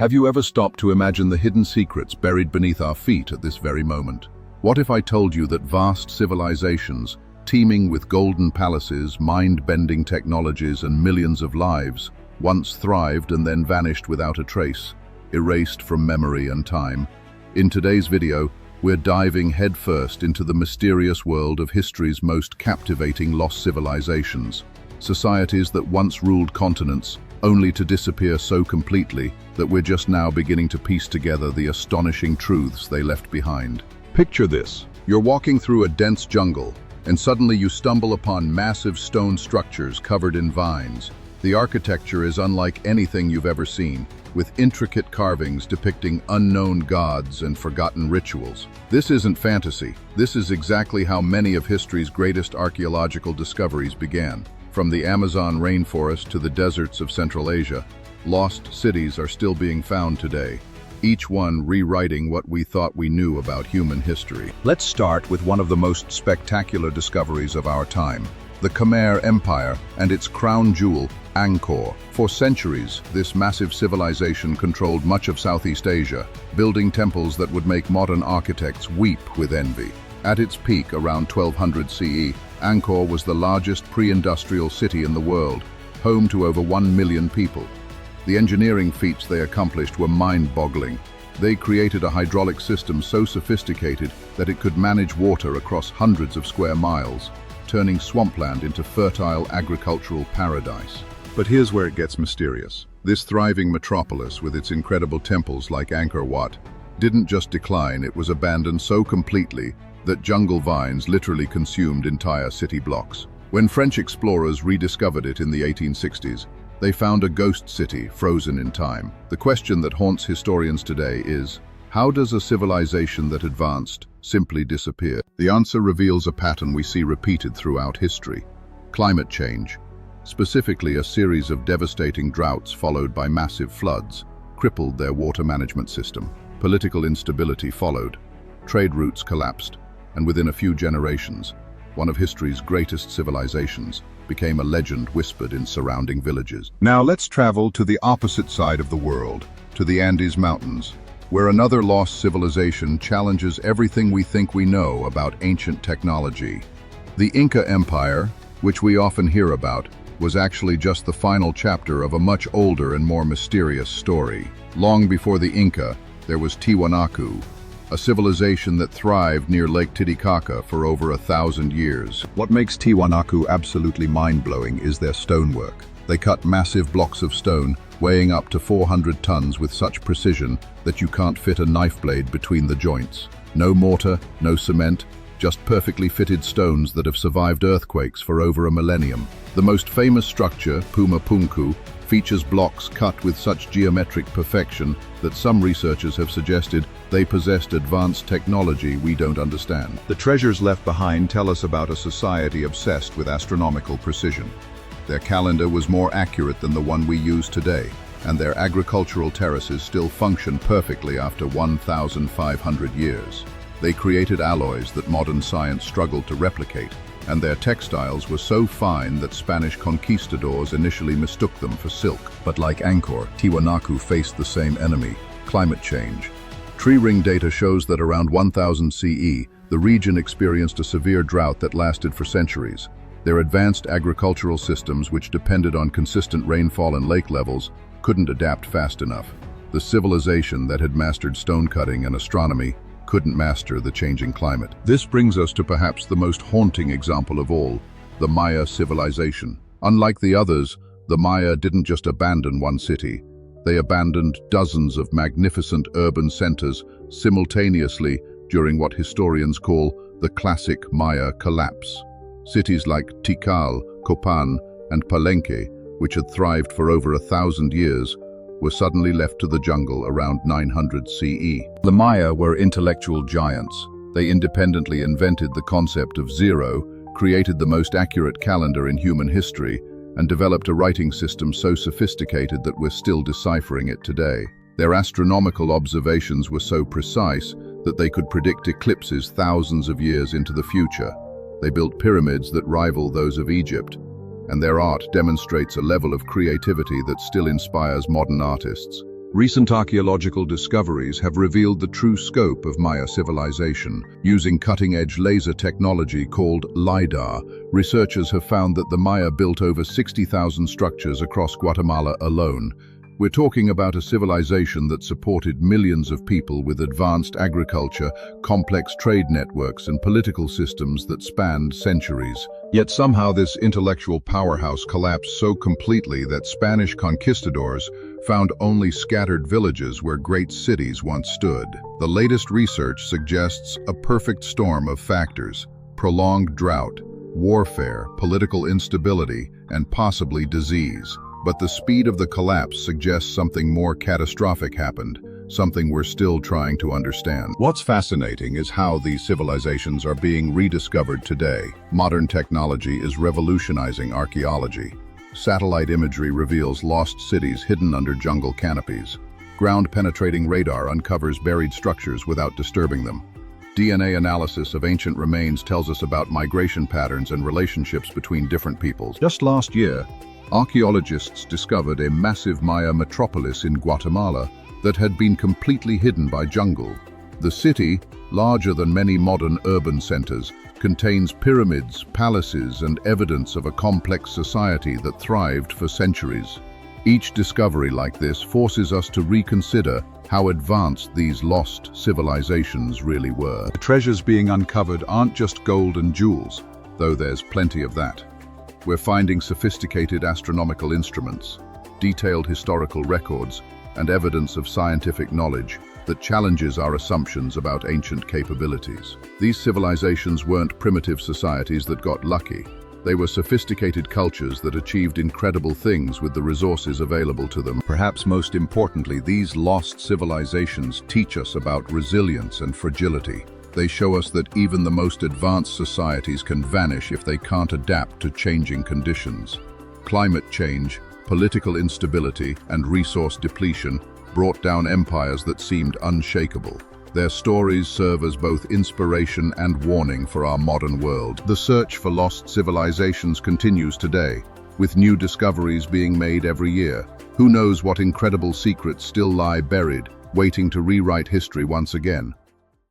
Have you ever stopped to imagine the hidden secrets buried beneath our feet at this very moment? What if I told you that vast civilizations, teeming with golden palaces, mind-bending technologies, and millions of lives, once thrived and then vanished without a trace, erased from memory and time? In today's video, we're diving headfirst into the mysterious world of history's most captivating lost civilizations, societies that once ruled continents, only to disappear so completely that we're just now beginning to piece together the astonishing truths they left behind. Picture this. You're walking through a dense jungle, and suddenly you stumble upon massive stone structures covered in vines. The architecture is unlike anything you've ever seen, with intricate carvings depicting unknown gods and forgotten rituals. This isn't fantasy. This is exactly how many of history's greatest archaeological discoveries began. From the Amazon rainforest to the deserts of Central Asia, lost cities are still being found today, each one rewriting what we thought we knew about human history. Let's start with one of the most spectacular discoveries of our time, the Khmer Empire and its crown jewel, Angkor. For centuries, this massive civilization controlled much of Southeast Asia, building temples that would make modern architects weep with envy. At its peak around 1200 CE, Angkor was the largest pre-industrial city in the world, home to over 1 million people. The engineering feats they accomplished were mind-boggling. They created a hydraulic system so sophisticated that it could manage water across hundreds of square miles, turning swampland into fertile agricultural paradise. But here's where it gets mysterious. This thriving metropolis, with its incredible temples like Angkor Wat, didn't just decline, it was abandoned so completely that jungle vines literally consumed entire city blocks. When French explorers rediscovered it in the 1860s, they found a ghost city frozen in time. The question that haunts historians today is, how does a civilization that advanced simply disappear? The answer reveals a pattern we see repeated throughout history. Climate change, specifically a series of devastating droughts followed by massive floods, crippled their water management system. Political instability followed. Trade routes collapsed, and within a few generations, one of history's greatest civilizations became a legend whispered in surrounding villages. Now let's travel to the opposite side of the world, to the Andes Mountains, where another lost civilization challenges everything we think we know about ancient technology. The Inca Empire, which we often hear about, was actually just the final chapter of a much older and more mysterious story. Long before the Inca, there was Tiwanaku, a civilization that thrived near Lake Titicaca for over 1,000 years. What makes Tiwanaku absolutely mind-blowing is their stonework. They cut massive blocks of stone, weighing up to 400 tons with such precision that you can't fit a knife blade between the joints. No mortar, no cement, just perfectly fitted stones that have survived earthquakes for over a millennium. The most famous structure, Puma Punku, features blocks cut with such geometric perfection that some researchers have suggested they possessed advanced technology we don't understand. The treasures left behind tell us about a society obsessed with astronomical precision. Their calendar was more accurate than the one we use today, and their agricultural terraces still function perfectly after 1,500 years. They created alloys that modern science struggled to replicate, and their textiles were so fine that Spanish conquistadors initially mistook them for silk. But like Angkor, Tiwanaku faced the same enemy, climate change. Tree ring data shows that around 1000 CE, the region experienced a severe drought that lasted for centuries. Their advanced agricultural systems, which depended on consistent rainfall and lake levels, couldn't adapt fast enough. The civilization that had mastered stone cutting and astronomy couldn't master the changing climate. This brings us to perhaps the most haunting example of all, the Maya civilization. Unlike the others, the Maya didn't just abandon one city. They abandoned dozens of magnificent urban centers simultaneously during what historians call the classic Maya collapse. Cities like Tikal, Copan, and Palenque, which had thrived for over 1,000 years, were suddenly left to the jungle around 900 CE. The Maya were intellectual giants. They independently invented the concept of zero, created the most accurate calendar in human history, and developed a writing system so sophisticated that we're still deciphering it today. Their astronomical observations were so precise that they could predict eclipses thousands of years into the future. They built pyramids that rival those of Egypt, and their art demonstrates a level of creativity that still inspires modern artists. Recent archaeological discoveries have revealed the true scope of Maya civilization. Using cutting-edge laser technology called LiDAR, researchers have found that the Maya built over 60,000 structures across Guatemala alone. We're talking about a civilization that supported millions of people with advanced agriculture, complex trade networks, and political systems that spanned centuries. Yet somehow this intellectual powerhouse collapsed so completely that Spanish conquistadors found only scattered villages where great cities once stood. The latest research suggests a perfect storm of factors: prolonged drought, warfare, political instability, and possibly disease. But the speed of the collapse suggests something more catastrophic happened, something we're still trying to understand. What's fascinating is how these civilizations are being rediscovered today. Modern technology is revolutionizing archaeology. Satellite imagery reveals lost cities hidden under jungle canopies. Ground-penetrating radar uncovers buried structures without disturbing them. DNA analysis of ancient remains tells us about migration patterns and relationships between different peoples. Just last year, archaeologists discovered a massive Maya metropolis in Guatemala that had been completely hidden by jungle. The city, larger than many modern urban centers, contains pyramids, palaces, and evidence of a complex society that thrived for centuries. Each discovery like this forces us to reconsider how advanced these lost civilizations really were. The treasures being uncovered aren't just gold and jewels, though there's plenty of that. We're finding sophisticated astronomical instruments, detailed historical records, and evidence of scientific knowledge that challenges our assumptions about ancient capabilities. These civilizations weren't primitive societies that got lucky. They were sophisticated cultures that achieved incredible things with the resources available to them. Perhaps most importantly, these lost civilizations teach us about resilience and fragility. They show us that even the most advanced societies can vanish if they can't adapt to changing conditions. Climate change, political instability, and resource depletion brought down empires that seemed unshakable. Their stories serve as both inspiration and warning for our modern world. The search for lost civilizations continues today, with new discoveries being made every year. Who knows what incredible secrets still lie buried, waiting to rewrite history once again?